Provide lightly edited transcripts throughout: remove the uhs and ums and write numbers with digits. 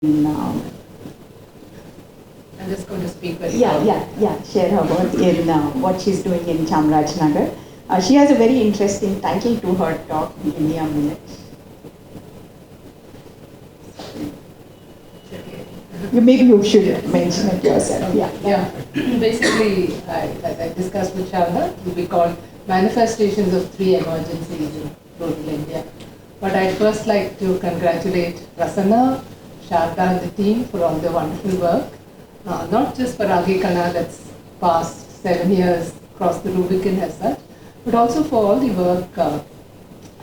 Now, I'm just going to speak very share her work in what she's doing in Chamrajnagar. She has a very interesting title to her talk. Give me a minute. Maybe you should mention it yourself. Yeah. Basically, as I discussed with Sharda, it will be called Manifestations of Three Emergencies in Rural India. But I'd first like to congratulate Prasanna, Sharda and the team for all their wonderful work. Not just for Ragi Kana that's past 7 years, crossed the Rubicon as such, but also for all the work,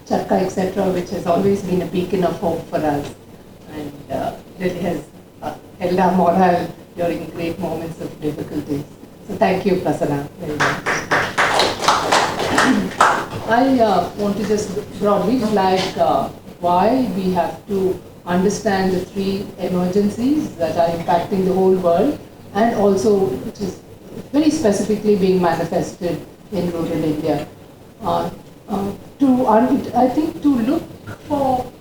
Charaka, etc., which has always been a beacon of hope for us and really has held our morale during great moments of difficulties. So thank you, Prasanna, very much. I want to just broadly flag why we have to understand the three emergencies that are impacting the whole world and also which is very specifically being manifested in rural India. I think to look for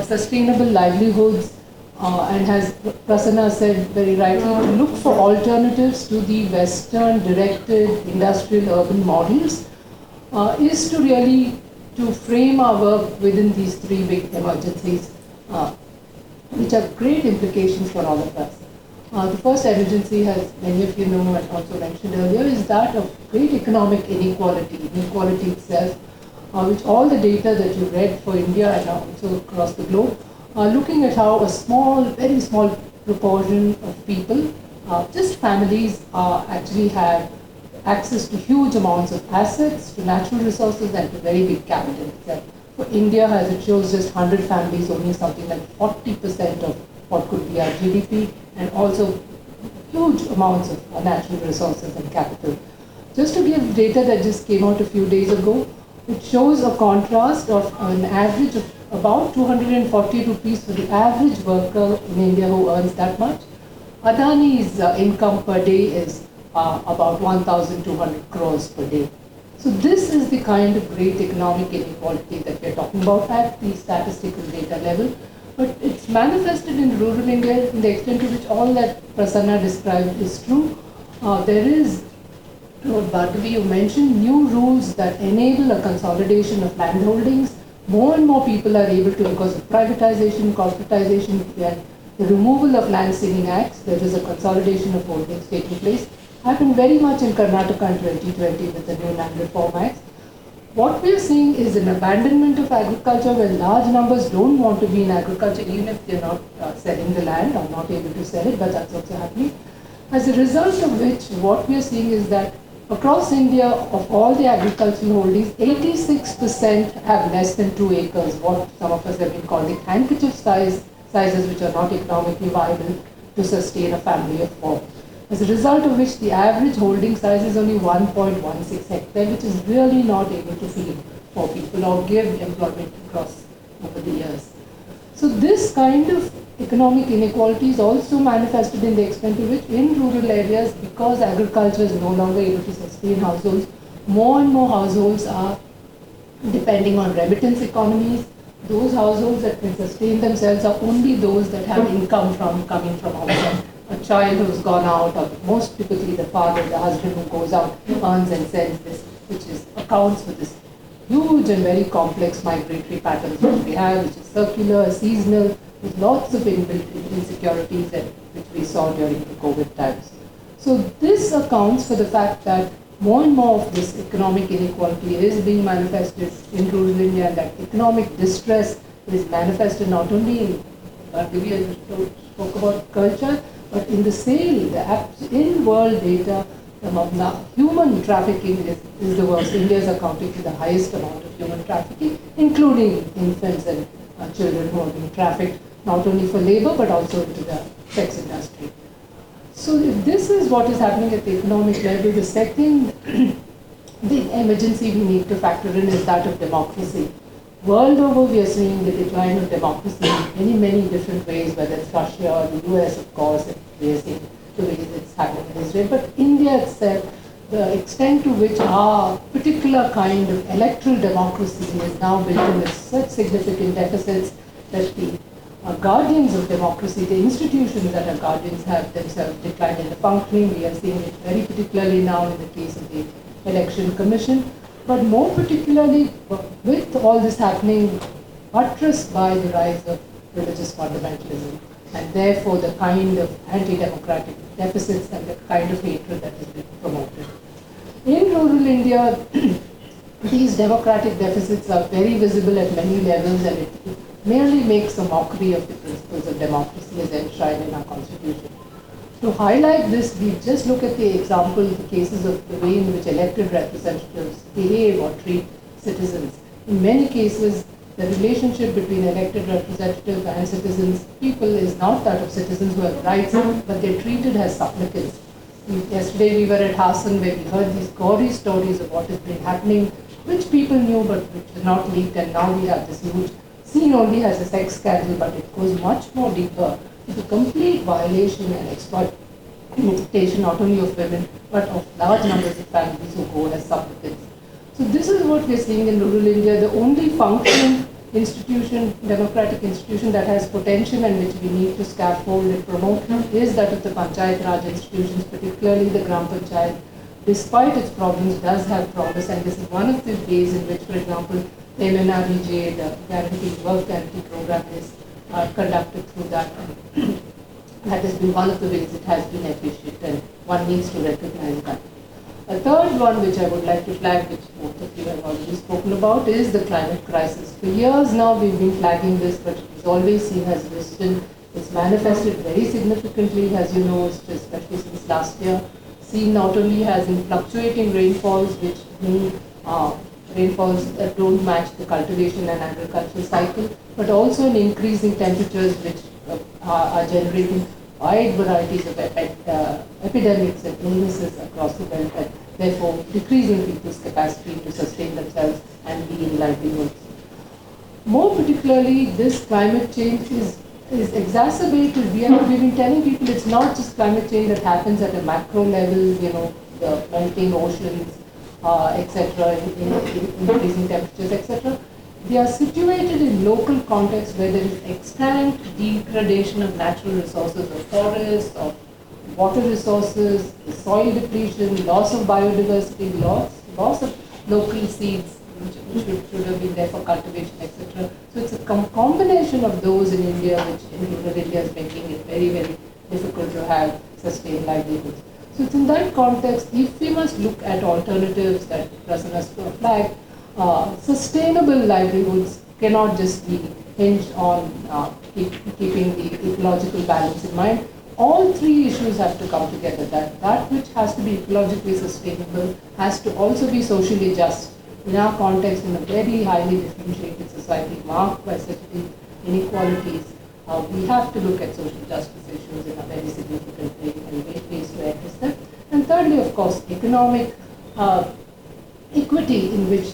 sustainable livelihoods and as Prasanna said very rightly, to look for alternatives to the Western directed industrial urban models is to really to frame our work within these three big emergencies, which have great implications for all of us. The first emergency, as many of you know and also mentioned earlier, is that of great economic inequality itself, which all the data that you read for India and also across the globe are looking at how a small, very small proportion of people, just families, actually have access to huge amounts of assets, to natural resources and to very big capital itself. For India, as it shows, just 100 families owning something like 40% of what could be our GDP and also huge amounts of natural resources and capital. Just to give data that just came out a few days ago, it shows a contrast of an average of about 240 rupees for the average worker in India who earns that much. Adani's income per day is about 1,200 crores per day. So this is the kind of great economic inequality that we're talking about at the statistical data level. But it's manifested in rural India in the extent to which all that Prasanna described is true. There is, Bhargavi, you mentioned new rules that enable a consolidation of land holdings. More and more people are able to, because of privatization, corporatization, and the removal of land ceiling acts, there is a consolidation of holdings taking place. Happened very much in Karnataka in 2020 with the new land reform acts. What we are seeing is an abandonment of agriculture where large numbers don't want to be in agriculture even if they're not selling the land or not able to sell it, but that's also happening. As a result of which, what we are seeing is that across India, of all the agricultural holdings, 86% have less than 2 acres, what some of us have been calling handkerchief sizes, which are not economically viable to sustain a family of 4. As a result of which, the average holding size is only 1.16 hectare, which is really not able to feed 4 people or give employment across over the years. So this kind of economic inequality is also manifested in the extent to which in rural areas, because agriculture is no longer able to sustain households, more and more households are depending on remittance economies. Those households that can sustain themselves are only those that have income coming from outside. A child who's gone out, or most typically the father, the husband who goes out, earns and sends this, which is accounts for this huge and very complex migratory patterns that we have, which is circular, seasonal, with lots of inbuilt insecurities and which we saw during the COVID times. So this accounts for the fact that more and more of this economic inequality is being manifested in rural India, and that economic distress is manifested not only in, Bhargavi spoke about culture, but in the sale, in world data, human trafficking is the worst. India is accounting for the highest amount of human trafficking, including infants and children who are being trafficked, not only for labor, but also into the sex industry. So if this is what is happening at the economic level, the second big emergency we need to factor in is that of democracy. World over, we are seeing the decline of democracy in many different ways, whether it's Russia or the US, of course, and we are seeing the ways it's happening in Israel. But India itself, the extent to which our particular kind of electoral democracy is now built in with such significant deficits that the guardians of democracy, the institutions that are guardians have themselves declined in the functioning. We are seeing it very particularly now in the case of the Election Commission. But more particularly, with all this happening, buttressed by the rise of religious fundamentalism, and therefore the kind of anti-democratic deficits and the kind of hatred that is being promoted. In rural India, these democratic deficits are very visible at many levels, and it merely makes a mockery of the principles of democracy as enshrined in our constitution. To highlight this, we just look at the example, the cases of the way in which elected representatives behave or treat citizens. In many cases, the relationship between elected representatives and citizens, people, is not that of citizens who have rights, but they're treated as supplicants. Yesterday we were at Hassan where we heard these gory stories of what has been happening, which people knew but which was not leaked, and now we have this huge, seen only as a sex scandal, but it goes much more deeper to the complete violation and exploitation not only of women but of large numbers of families who go as supplicants. So this is what we're seeing in rural India. The only functioning institution, democratic institution that has potential and which we need to scaffold and promote is that of the Panchayat Raj institutions, particularly the Gram Panchayat. Despite its problems, does have promise, and this is one of the ways in which, for example, the MNREJ, the Guaranteed Work Guarantee Program, is conducted through that. That has been one of the ways it has been efficient, and one needs to recognize that. A third one which I would like to flag, which both of you have already spoken about, is the climate crisis. For years now we've been flagging this, but it is always seen as distant. It's manifested very significantly, as you know, especially since last year. Seen not only as in fluctuating rainfalls, which mean rainfalls that don't match the cultivation and agricultural cycle, but also in increasing temperatures which are generating wide varieties of epidemics and illnesses across the belt, and therefore decreasing people's capacity to sustain themselves and be in livelihoods. More particularly, this climate change is exacerbated. We've been telling people it's not just climate change that happens at a macro level, you know, the melting oceans, etc., increasing temperatures, etc. They are situated in local contexts where there is extant degradation of natural resources, of forests, of water resources, soil depletion, loss of biodiversity, loss of local seeds, which should have been there for cultivation, etc. So it's a combination of those in India, which in rural India is making it very, very difficult to have sustained livelihoods. So it's in that context, if we must look at alternatives that Prasanna flagged, sustainable livelihoods cannot just be hinged on keeping the ecological balance in mind. All three issues have to come together. That which has to be ecologically sustainable has to also be socially just. In our context, in a very highly differentiated society marked by such inequalities, we have to look at social justice issues in a very significant way and ways to address them. And thirdly, of course, economic equity, in which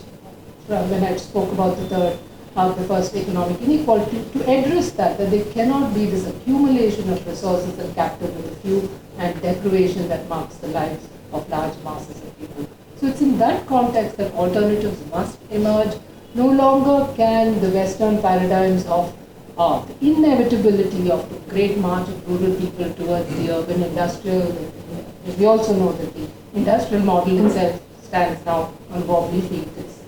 when I spoke about the first economic inequality, to address that there cannot be this accumulation of resources and capital with a few and deprivation that marks the lives of large masses of people. So it's in that context that alternatives must emerge. No longer can the Western paradigms of the inevitability of the great march of rural people towards the urban industrial. We also know that the industrial model itself stands now on wobbly feet. It's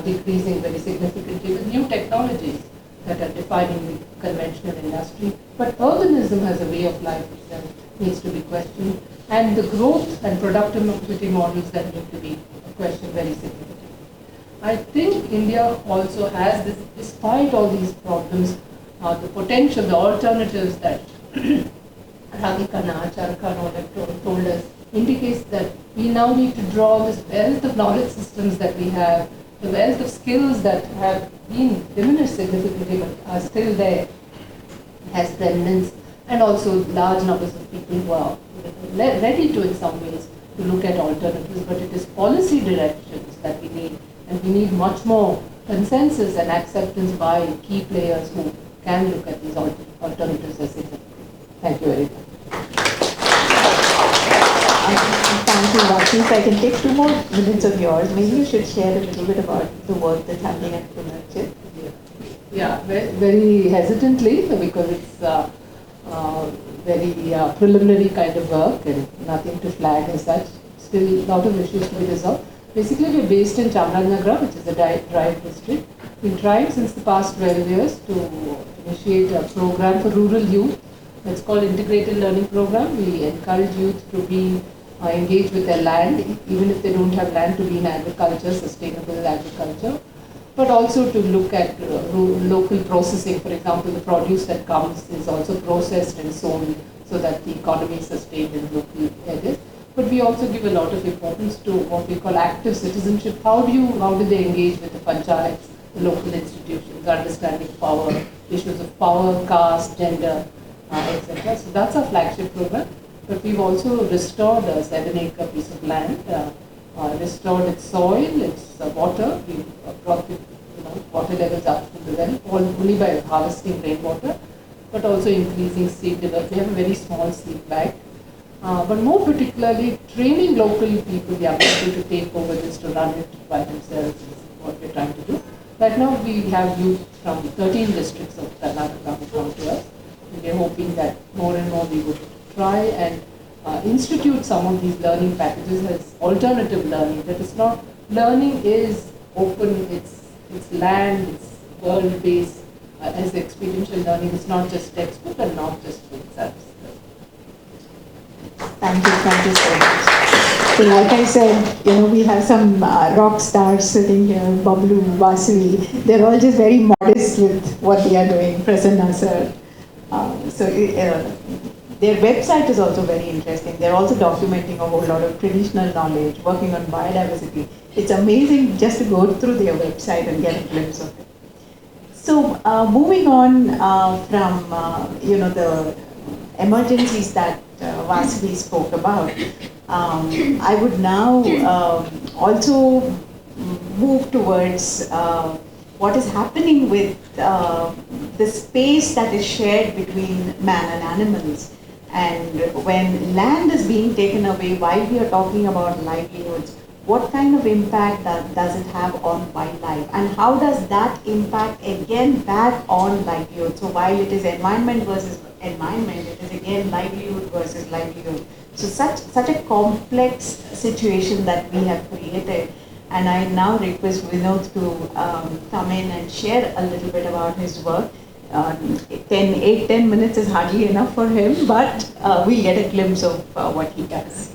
decreasing very significantly with new technologies that are defining the conventional industry. But urbanism has a way of life which then needs to be questioned, and the growth and productivity models that need to be questioned very significantly. I think India also has this, despite all these problems, the potential, the alternatives that Ragi, Kana, Charaka and all have told us indicates that we now need to draw this wealth of knowledge systems that we have, the wealth of skills that have been diminished significantly but are still there as remnants, and also large numbers of people who are ready to, in some ways, to look at alternatives. But it is policy directions that we need, and we need much more consensus and acceptance by key players who can look at these alternatives as significant. Thank you very much. Thank you, Ragi. If I can take 2 more minutes of yours, maybe you should share a little bit about the work that's happening at Punarchith. Yeah, very hesitantly because it's very preliminary kind of work and nothing to flag as such. Still, a lot of issues to be resolved. Basically, we're based in Chamarajanagar, which is a drive district. We tried since the past 12 years to initiate a program for rural youth. It's called Integrated Learning Program. We encourage youth to be engaged with their land, even if they don't have land, to be in agriculture, sustainable agriculture, but also to look at local processing. For example, the produce that comes is also processed and sold so that the economy is sustained in local areas. But we also give a lot of importance to what we call active citizenship. How do they engage with the panchayats, the local institutions, understanding power, issues of power, caste, gender, etc. So that's our flagship program. But we've also restored a 7-acre piece of land, restored its soil, its water. We brought the water levels up to the well, only by harvesting rainwater, but also increasing seed development. We have a very small seed bank. But more particularly, training local people, young people, to take over this, to run it by themselves is what we're trying to do. Right now, we have youth from 13 districts of Karnataka who come to us. And we're hoping that more and more we would try and institute some of these learning packages as alternative learning. That is not, learning is open, it's land, it's world-based, as experiential learning. It's not just textbook and not just exams. Thank you so much. So like I said, we have some rock stars sitting here, Bablu, Vasavi. They're all just very modest with what they are doing, Prasanna sir. Their website is also very interesting. They're also documenting a whole lot of traditional knowledge, working on biodiversity. It's amazing just to go through their website and get a glimpse of it. So moving on from the emergencies that Vasavi spoke about, I would now also move towards what is happening with the space that is shared between man and animals. And when land is being taken away, while we are talking about livelihoods, what kind of impact does it have on wildlife? And how does that impact again back on livelihood? So while it is environment versus environment, it is again livelihood versus livelihood. So such a complex situation that we have created. And I now request Vinod to come in and share a little bit about his work. 10 minutes is hardly enough for him, but we get a glimpse of what he does.